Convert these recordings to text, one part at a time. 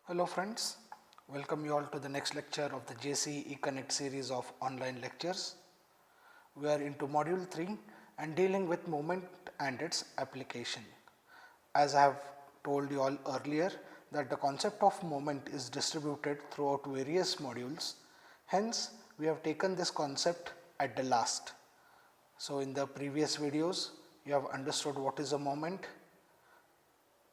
Hello friends, welcome you all to the next lecture of the JCE Connect series of online lectures. We are into module 3 and dealing with moment and its application. As I have told you all earlier that the concept of moment is distributed throughout various modules, hence we have taken this concept at the last. So in the previous videos you have understood what is a moment,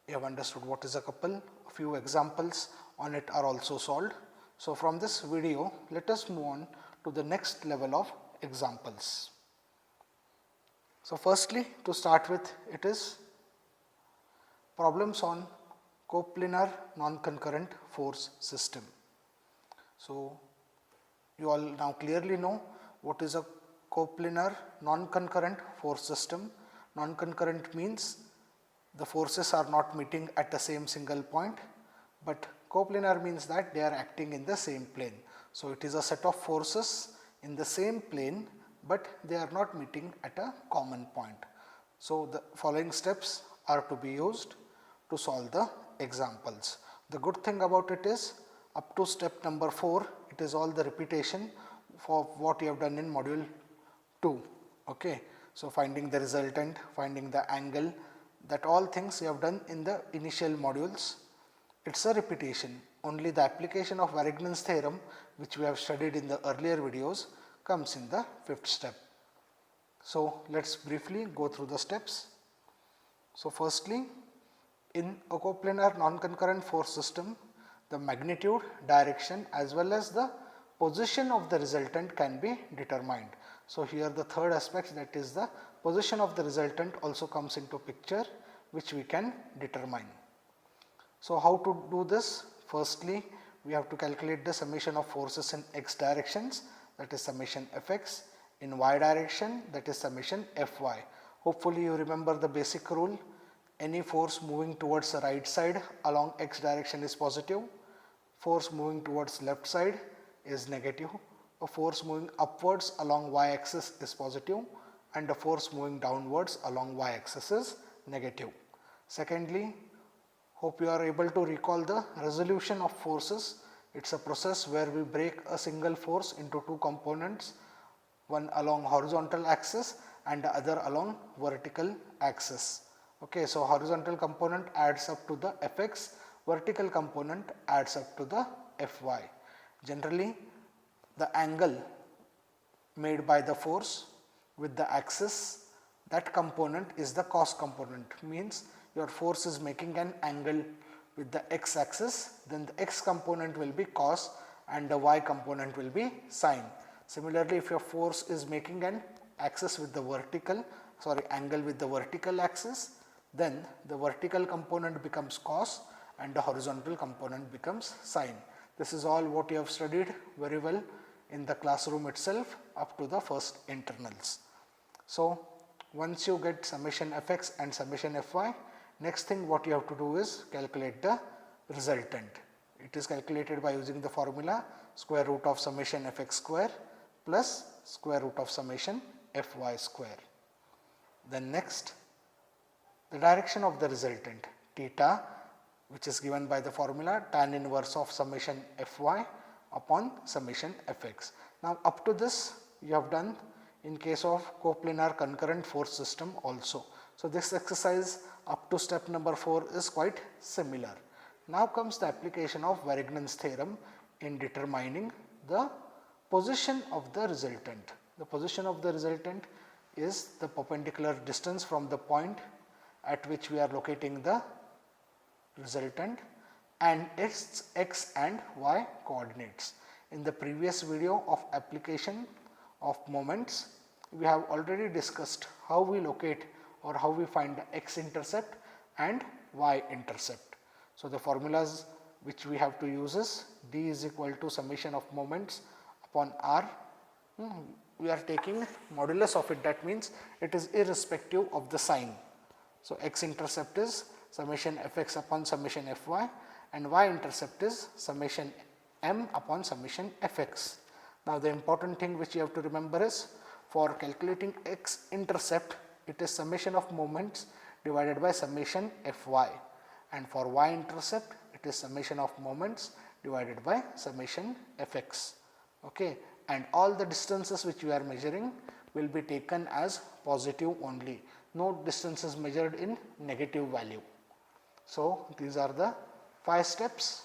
you have understood what is a couple, a few examples on it are also solved. So from this video, let us move on to the next level of examples. So firstly, to start with, it is problems on coplanar non-concurrent force system. So you all now clearly know what is a coplanar non-concurrent force system. Non-concurrent means the forces are not meeting at the same single point, but coplanar means that they are acting in the same plane. So it is a set of forces in the same plane, but they are not meeting at a common point. So the following steps are to be used to solve the examples. The good thing about it is up to step number 4, it is all the repetition for what you have done in module 2. Okay. So finding the resultant, finding the angle, that all things you have done in the initial modules. It is a repetition, only the application of Varignon's theorem, which we have studied in the earlier videos, comes in the 5th step. So let us briefly go through the steps. So firstly, in a coplanar non-concurrent force system, the magnitude, direction as well as the position of the resultant can be determined. So here the third aspect, that is the position of the resultant, also comes into picture, which we can determine. So how to do this? Firstly, we have to calculate the summation of forces in x directions, that is summation fx, in y direction, that is summation fy. Hopefully you remember the basic rule, any force moving towards the right side along x direction is positive, force moving towards left side is negative, a force moving upwards along y axis is positive, and a force moving downwards along y axis is negative. Secondly, hope you are able to recall the resolution of forces. It is a process where we break a single force into two components, one along horizontal axis and the other along vertical axis. Okay, so horizontal component adds up to the fx, vertical component adds up to the fy. Generally, the angle made by the force with the axis, that component is the cos component, means your force is making an angle with the x axis, then the x component will be cos and the y component will be sin. Similarly, if your force is making an axis with the angle with the vertical axis, then the vertical component becomes cos and the horizontal component becomes sin. This is all what you have studied very well in the classroom itself up to the first internals. So once you get summation fx and summation fy, next thing what you have to do is calculate the resultant. It is calculated by using the formula square root of summation fx square plus square root of summation fy square. Then next, the direction of the resultant, theta, which is given by the formula tan inverse of summation fy upon summation fx. Now up to this you have done in case of coplanar concurrent force system also. So this exercise up to step number 4 is quite similar. Now comes the application of Varignon's theorem in determining the position of the resultant. The position of the resultant is the perpendicular distance from the point at which we are locating the resultant and its x and y coordinates. In the previous video of application of moments, we have already discussed how we locate or how we find the x intercept and y intercept. So the formulas which we have to use is d is equal to summation of moments upon r. We are taking modulus of it, that means it is irrespective of the sign. So x intercept is summation fx upon summation fy and y intercept is summation m upon summation fx. Now the important thing which you have to remember is for calculating x intercept, it is summation of moments divided by summation fy, and for y intercept it that is summation of moments divided by summation fx. Okay, and all the distances which we are measuring will be taken as positive only, no distances measured in negative value. So, these are the 5 steps,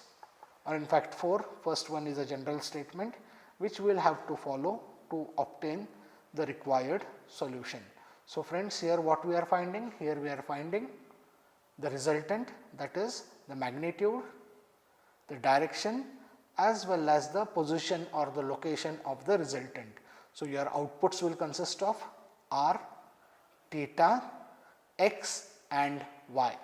or in fact 4. First one is a general statement which we will have to follow to obtain the required solution. So, friends, here what we are finding? Here we are finding the resultant, that is the magnitude, the direction, as well as the position or the location of the resultant. So, your outputs will consist of r, theta, x and y.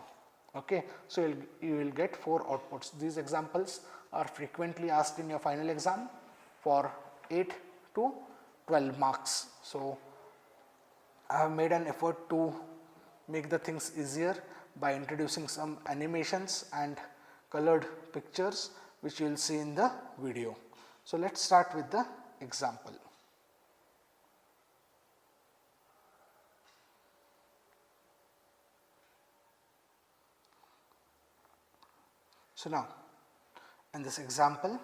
Okay. So, you will get 4 outputs. These examples are frequently asked in your final exam for 8 to 12 marks. So, I have made an effort to make the things easier by introducing some animations and colored pictures which you will see in the video. So, let us start with the example. So, now in this example,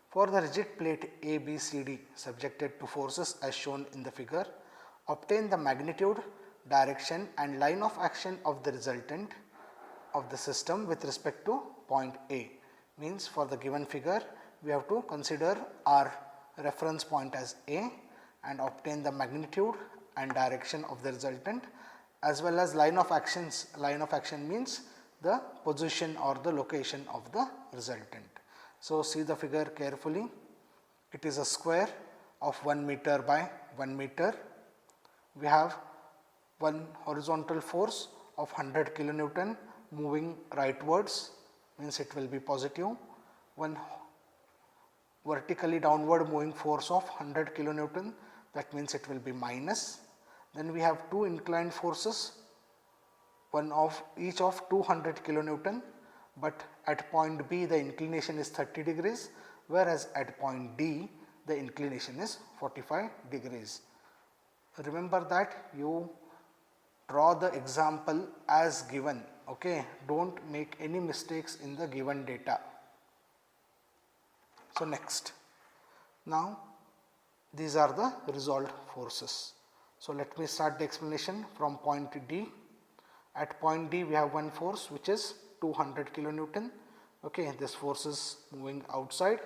for the rigid plate ABCD subjected to forces as shown in the figure, obtain the magnitude, direction and line of action of the resultant of the system with respect to point A. Means for the given figure, we have to consider our reference point as A and obtain the magnitude and direction of the resultant, as well as line of actions. Line of action means the position or the location of the resultant. So, see the figure carefully. It is a square of 1 meter by 1 meter. We have one horizontal force of 100 kilonewton moving rightwards, means it will be positive. One vertically downward moving force of 100 kilonewton, that means it will be minus. Then we have 2 inclined forces, one of each of 200 kilonewton, but at point B the inclination is 30 degrees, whereas at point D the inclination is 45 degrees. Remember that you draw the example as given. Okay, do not make any mistakes in the given data. So, next, now these are the resolved forces. So, let me start the explanation from point D. At point D we have one force which is 200 kilonewton. Okay, this force is moving outside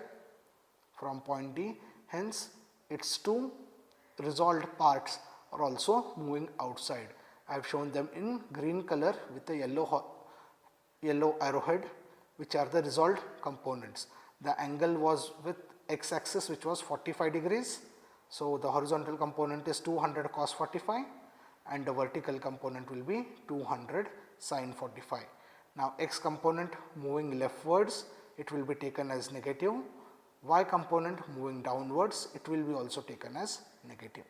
from point D, hence its 2 resolved parts are also moving outside. I have shown them in green color with a yellow arrowhead, which are the resolved components. The angle was with x axis, which was 45 degrees. So, the horizontal component is 200 cos 45 and the vertical component will be 200 sin 45. Now, x component moving leftwards, it will be taken as negative. Y component moving downwards, it will be also taken as negative.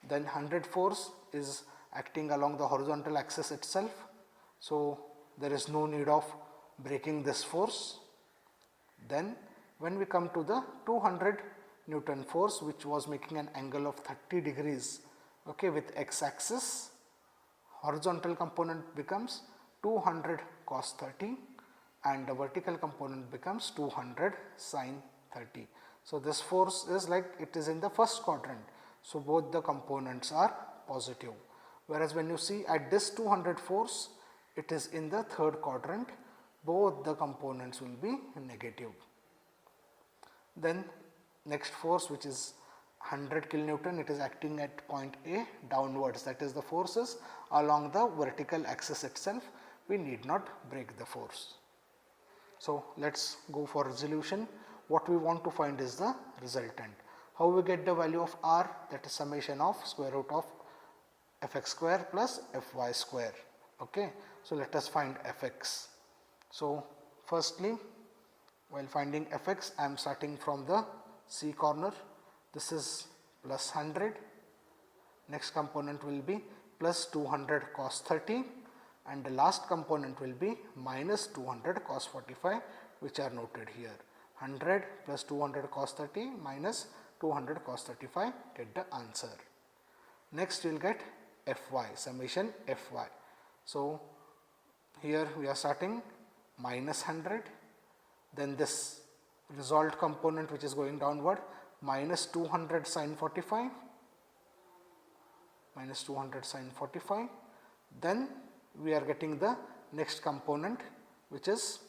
Then 100 force is acting along the horizontal axis itself. So, there is no need of breaking this force. Then when we come to the 200 Newton force, which was making an angle of 30 degrees, okay, with x axis, horizontal component becomes 200 cos 30 and the vertical component becomes 200 sin 30. So, this force is like it is in the first quadrant. So, both the components are positive, whereas when you see at this 200 force, it is in the third quadrant, both the components will be negative. Then next force, which is 100 kilonewton, it is acting at point A downwards, that is the forces along the vertical axis itself. We need not break the force. So, let us go for resolution. What we want to find is the resultant. How we get the value of r? That is summation of square root of fx square plus fy square. Okay. So, let us find fx. So, firstly, while finding fx, I am starting from the C corner. This is plus 100. Next component will be plus 200 cos 30 and the last component will be minus 200 cos 45, which are noted here. 100 plus 200 cos 30 minus 200 cos 35, get the answer. Next we will get fy, summation fy. So, here we are starting minus 100, then this resolved component which is going downward minus 200 sin 45, minus 200 sin 45, then we are getting the next component which is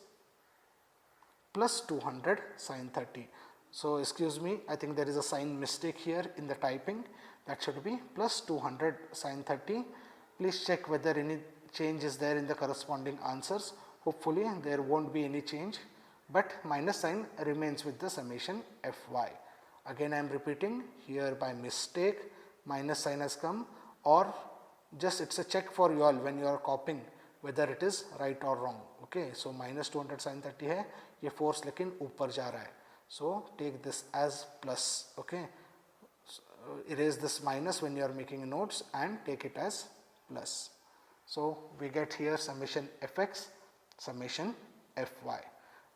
plus 200 sin 30. So, excuse me, I think there is a sign mistake here in the typing, that should be plus 200 sin 30. Please check whether any change is there in the corresponding answers. Hopefully, there will not be any change, but minus sign remains with the summation Fy. Again I am repeating, here by mistake minus sign has come, or just it is a check for you all when you are copying whether it is right or wrong. Okay, so minus 200 sin 30 है, ये force लेकिन ऊपर जा रहा है, so take this as plus. Okay, so, erase this minus when you are making notes and take it as plus. So we get here summation Fx, summation Fy.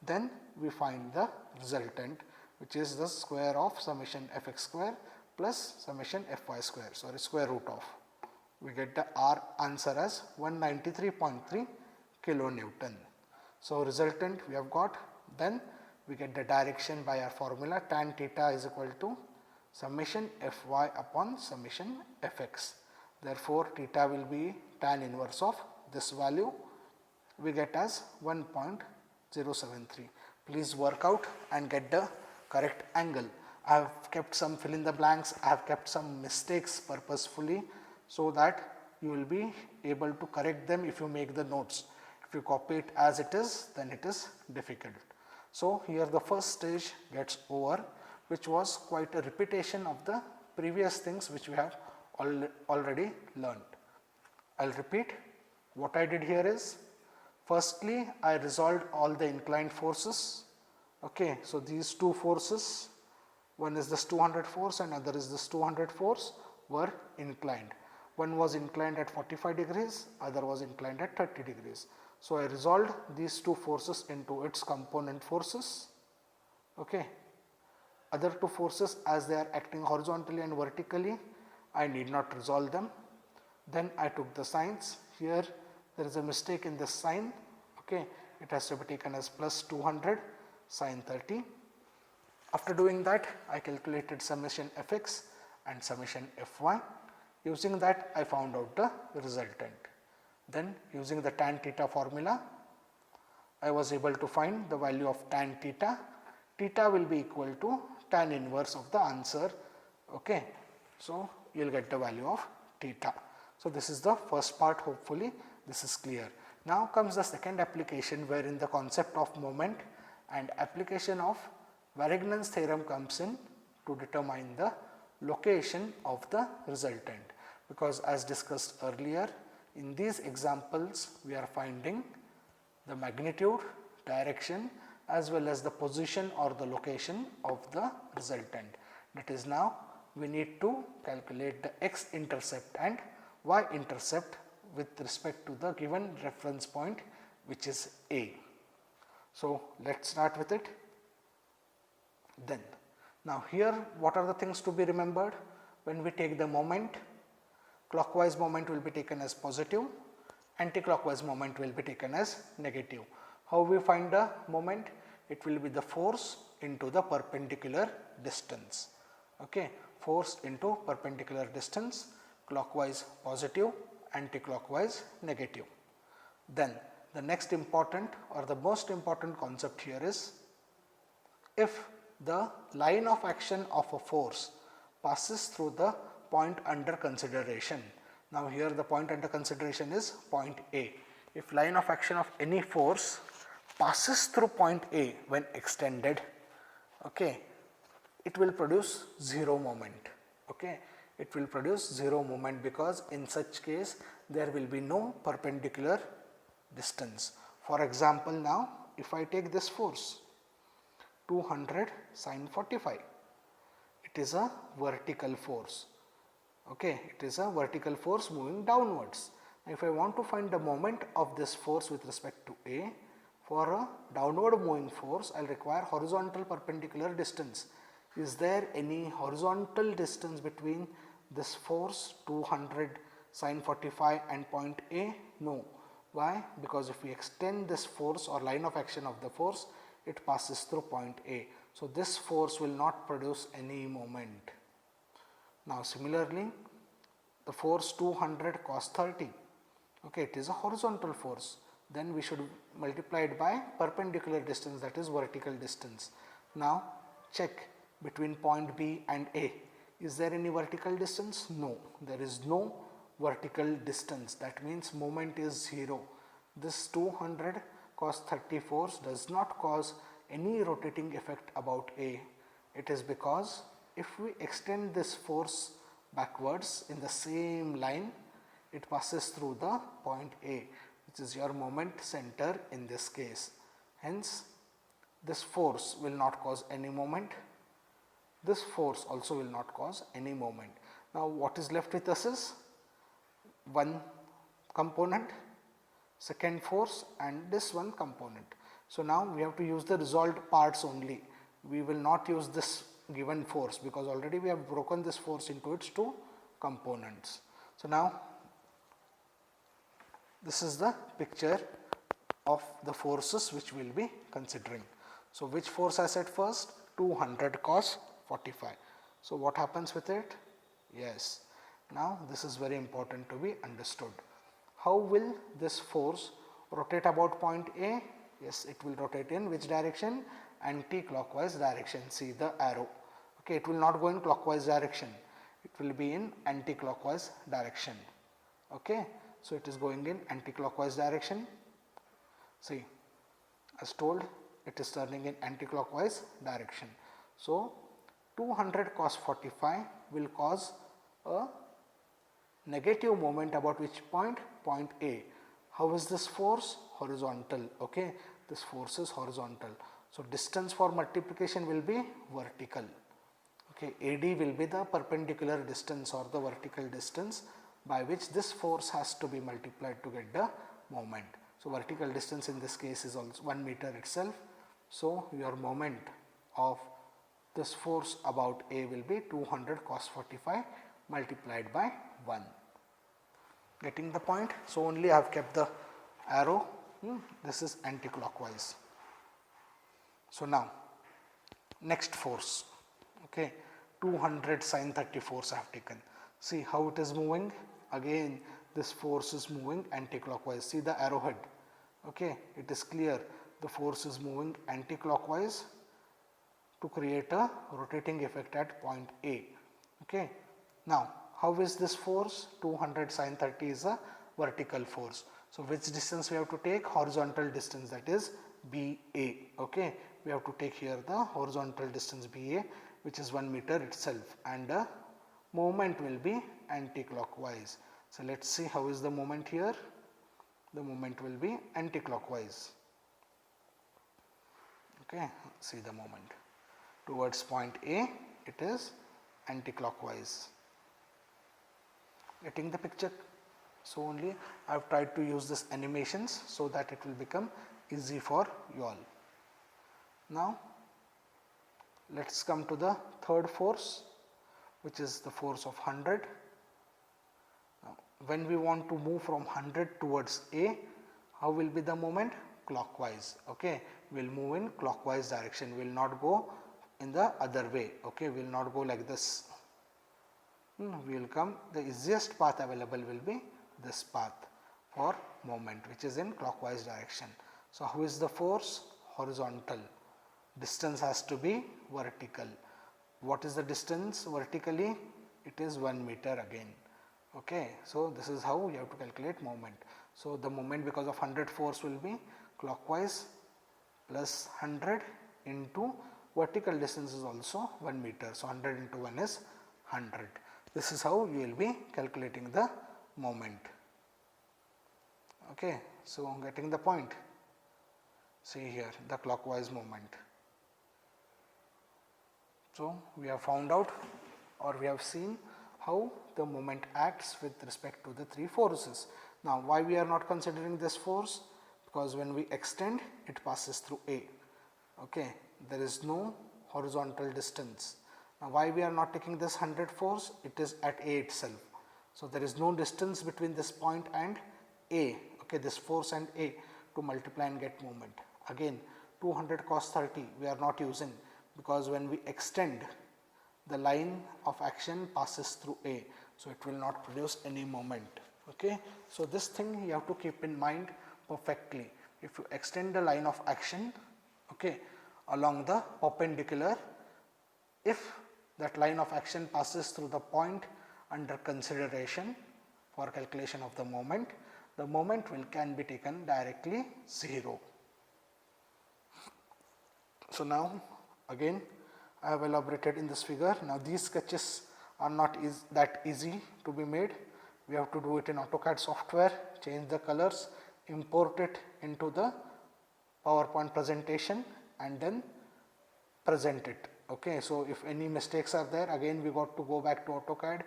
Then we find the resultant, which is the square of summation Fx square plus summation Fy square, sorry, square root of. We get the R answer as 193.3 kilonewton. So resultant we have got. Then we get the direction by our formula, tan theta is equal to summation Fy upon summation Fx. Therefore, theta will be tan inverse of this value, we get as 1.073. Please work out and get the correct angle. I have kept some fill in the blanks, I have kept some mistakes purposefully, so that you will be able to correct them if you make the notes. If you copy it as it is, then it is difficult. So here the first stage gets over, which was quite a repetition of the previous things which we have already learnt. I will repeat. What I did here is, firstly I resolved all the inclined forces. Okay, so these two forces, one is this 200 force and other is this 200 force, were inclined. One was inclined at 45 degrees, other was inclined at 30 degrees. So I resolved these two forces into its component forces. Okay. Other two forces, as they are acting horizontally and vertically, I need not resolve them. Then I took the signs. Here there is a mistake in this sign. Okay, it has to be taken as plus 200 sin 30. After doing that, I calculated summation Fx and summation Fy. Using that, I found out the resultant. Then using the tan theta formula, I was able to find the value of tan theta. Theta will be equal to tan inverse of the answer. Okay, so you will get the value of theta. So this is the first part, hopefully this is clear. Now comes the second application, wherein the concept of moment and application of Varignon's theorem comes in to determine the location of the resultant, because as discussed earlier, in these examples we are finding the magnitude, direction as well as the position or the location of the resultant. That is, now we need to calculate the x intercept and y intercept with respect to the given reference point, which is A. So let us start with it. Then now here, what are the things to be remembered? When we take the moment, clockwise moment will be taken as positive, anti-clockwise moment will be taken as negative. How we find the moment? It will be the force into the perpendicular distance. Okay, force into perpendicular distance, clockwise positive, anti-clockwise negative. Then the next important or the most important concept here is, if the line of action of a force passes through the point under consideration. Now here the point under consideration is point A. If line of action of any force passes through point A when extended, okay, it will produce zero moment. Okay, it will produce zero moment, because in such case there will be no perpendicular distance. For example, now if I take this force 200 sin 45, it is a vertical force. Okay, it is a vertical force moving downwards. If I want to find the moment of this force with respect to A, for a downward moving force I will require horizontal perpendicular distance. Is there any horizontal distance between this force 200 sin 45 and point A? No. Why? Because if we extend this force or line of action of the force, it passes through point A. So, this force will not produce any moment. Now, similarly, the force 200 cos 30, okay, it is a horizontal force. Then we should multiply it by perpendicular distance, that is vertical distance. Now, check between point B and A. Is there any vertical distance? No, there is no vertical distance. That means moment is 0. This 200 cos 30 force does not cause any rotating effect about A. It is because if we extend this force backwards in the same line, it passes through the point A, which is your moment center in this case. Hence, this force will not cause any moment. This force also will not cause any moment. Now, what is left with us is one component, second force, and this one component. So, now we have to use the resolved parts only. We will not use this given force because already we have broken this force into its two components. So, now this is the picture of the forces which we will be considering. So, which force I said first? 200 cos 45. So, what happens with it? Yes. Now, this is very important to be understood. How will this force rotate about point A? Yes, it will rotate in which direction? Anti-clockwise direction. See the arrow. Okay, it will not go in clockwise direction. It will be in anti-clockwise direction. Okay, so it is going in anti-clockwise direction. See, as told, it is turning in anti-clockwise direction. So, 200 cos 45 will cause a negative moment about which point? Point A. How is this force? Horizontal. Okay, this force is horizontal. So, distance for multiplication will be vertical. Okay, AD will be the perpendicular distance or the vertical distance by which this force has to be multiplied to get the moment. So, vertical distance in this case is also 1 meter itself. So, your moment of this force about A will be 200 cos 45 multiplied by 1. Getting the point? So, only I have kept the arrow, this is anti-clockwise. So, now next force, okay, 200 sin 30 force I have taken. See how it is moving? Again this force is moving anti-clockwise. See the arrowhead, okay, it is clear the force is moving anti-clockwise to create a rotating effect at point A. Okay. Now, how is this force? 200 sin 30 is a vertical force. So, which distance we have to take? Horizontal distance, that is BA. Okay. We have to take here the horizontal distance BA, which is 1 meter itself, and the moment will be anti-clockwise. So, let us see how is the moment here. The moment will be anti-clockwise. Okay. See the moment. Towards point A, it is anti-clockwise. Getting the picture? So, only I have tried to use this animations so that it will become easy for you all. Now, let us come to the third force, which is the force of 100. Now, when we want to move from 100 towards A, how will be the moment? Clockwise. Okay. We will move in clockwise direction, we will not go in the other way. Okay. We will not go like this. We will come, the easiest path available will be this path for moment, which is in clockwise direction. So, how is the force? Horizontal. Distance has to be vertical. What is the distance vertically? It is 1 meter again. Okay. So, this is how you have to calculate moment. So, the moment because of 100 force will be clockwise plus 100 into vertical distance is also 1 meter. So, 100 into 1 is 100. This is how you will be calculating the moment. Okay. So, getting the point? See here the clockwise moment. So, we have found out or we have seen how the moment acts with respect to the three forces. Now, why we are not considering this force? Because when we extend, it passes through A. Okay. There is no horizontal distance. Now, why we are not taking this 100 force? It is at A itself. So, there is no distance between this point and A. okay, this force and A to multiply and get moment. Again 200 cos 30 we are not using, because when we extend, the line of action passes through A, so it will not produce any moment. Okay, so this thing you have to keep in mind perfectly. If you extend the line of action, okay, along the perpendicular, if that line of action passes through the point under consideration for calculation of the moment can be taken directly 0. So now again I have elaborated in this figure. Now these sketches are not that easy to be made. We have to do it in AutoCAD software, change the colors, import it into the PowerPoint presentation and then present it. Okay, so if any mistakes are there, again we got to go back to AutoCAD,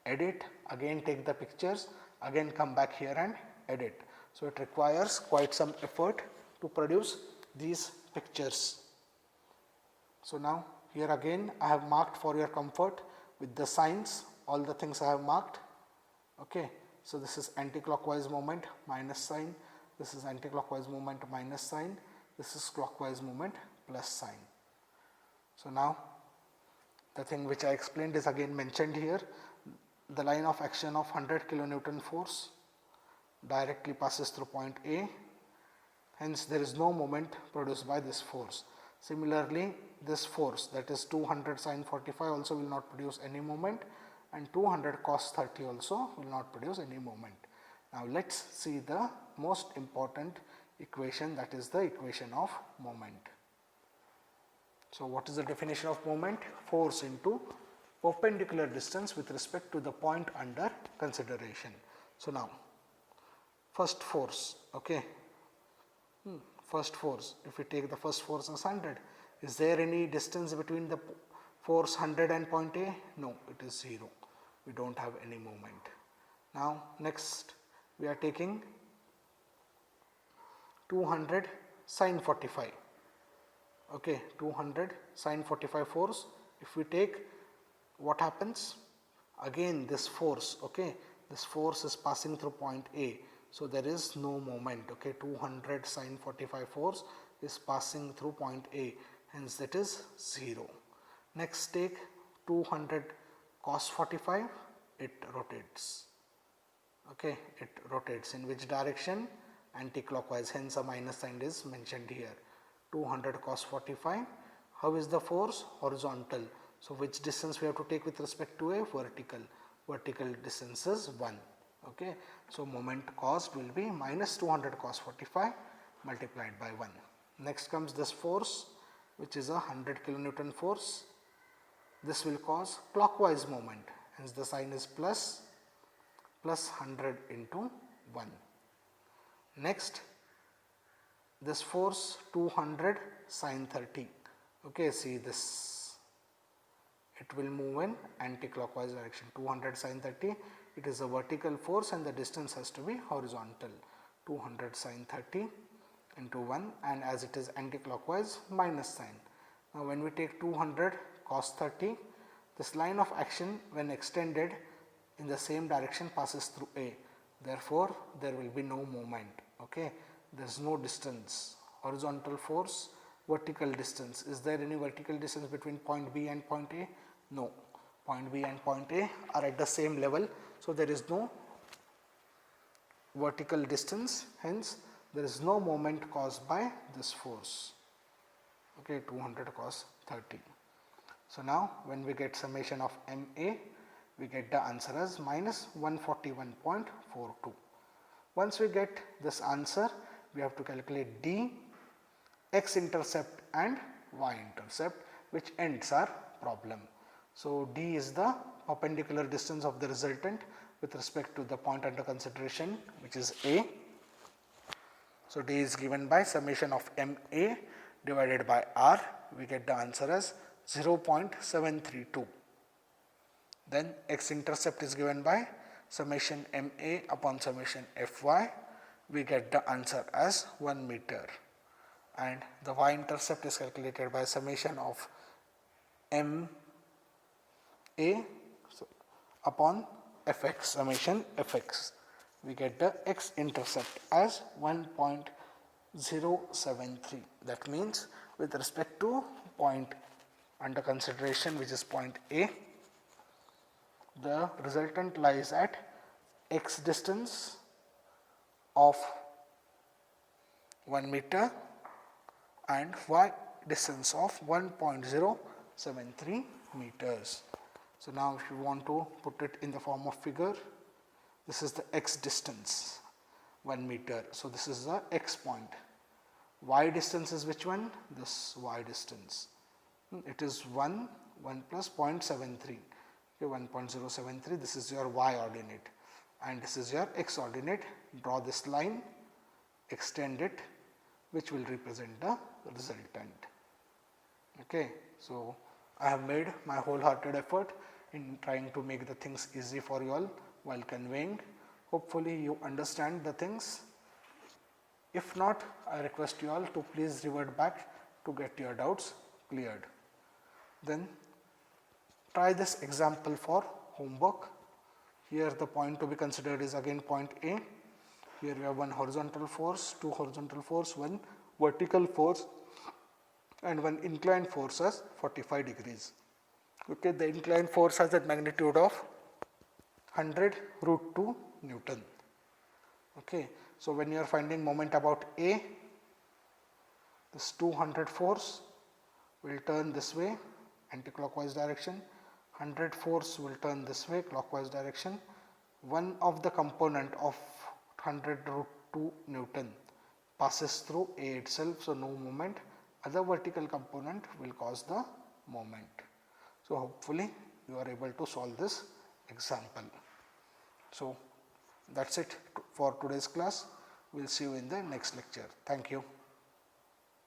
edit, again take the pictures, again come back here and edit. So it requires quite some effort to produce these pictures. So now here again I have marked for your comfort with the signs, all the things I have marked. Okay, so this is anti-clockwise movement, minus sign, this is anti-clockwise movement, minus sign, this is clockwise movement, plus sign. So now the thing which I explained is again mentioned here. The line of action of 100 kilonewton force directly passes through point A, hence there is no moment produced by this force. Similarly, this force, that is 200 sin 45, also will not produce any moment, and 200 cos 30 also will not produce any moment. Now let us see the most important equation, that is the equation of moment. So what is the definition of moment? Force into perpendicular distance with respect to the point under consideration. So now first force, okay, first force, if we take the first force as 100, is there any distance between the force 100 and point A? No, it is 0. We do not have any moment. Now next we are taking 200 sin 45. Okay, 200 sin 45 force. If we take, what happens? Again this force, okay, this force is passing through point A, so there is no moment. Okay, 200 sin 45 force is passing through point A, hence that is 0. Next take 200 cos 45, it rotates. Okay, it rotates in which direction? Anti-clockwise, hence a minus sign is mentioned here. 200 cos 45, how is the force? Horizontal. So which distance we have to take with respect to A? Vertical. Vertical distance is 1. Okay, so moment caused will be minus 200 cos 45 multiplied by 1. Next comes this force, which is a 100 kilonewton force. This will cause clockwise moment, hence the sign is plus 100 into 1. Next, this force 200 sin 30. Okay, see this, it will move in anti-clockwise direction. 200 sin 30, it is a vertical force and the distance has to be horizontal. 200 sin 30 into 1, and as it is anti-clockwise, minus sign. Now when we take 200 cos 30, this line of action when extended in the same direction passes through A. Therefore, there will be no moment. Okay, there is no distance. Horizontal force, vertical distance. Is there any vertical distance between point B and point A? No. Point B and point A are at the same level, so there is no vertical distance, hence there is no moment caused by this force. Okay, 200 cos 30. So now when we get summation of MA, we get the answer as minus 141.42. Once we get this answer, we have to calculate D, X intercept and Y intercept, which ends our problem. So D is the perpendicular distance of the resultant with respect to the point under consideration, which is A. So D is given by summation of MA divided by R. We get the answer as 0.732. Then X intercept is given by summation MA upon summation FY. We get the answer as 1 meter. And the Y intercept is calculated by summation of MA upon Fx, summation Fx. we get the x-intercept as 1.073. That means with respect to point under consideration, which is point A, the resultant lies at x distance of 1 meter and y distance of 1.073 meters. So now if you want to put it in the form of figure, this is the x distance 1 meter. So this is the x point. Y distance is which one? This y distance. It is 1 plus 0.73. Okay, 1.073. This is your y ordinate and this is your x ordinate. Draw this line, extend it, which will represent the resultant. Okay, so I have made my wholehearted effort in trying to make the things easy for you all while conveying. Hopefully you understand the things. If not, I request you all to please revert back to get your doubts cleared. Then try this example for homework. Here the point to be considered is again point A. Here we have one horizontal force, two horizontal force, one vertical force and one inclined force as 45 degrees. Okay, the inclined force has a magnitude of 100 root 2 Newton. Okay, so when you are finding moment about A, this 200 force will turn this way, anti-clockwise direction, 100 force will turn this way, clockwise direction. One of the component of 100 root 2 Newton passes through A itself, so no moment. Other vertical component will cause the moment. So hopefully you are able to solve this example. So that's it for today's class. We'll see you in the next lecture. Thank you.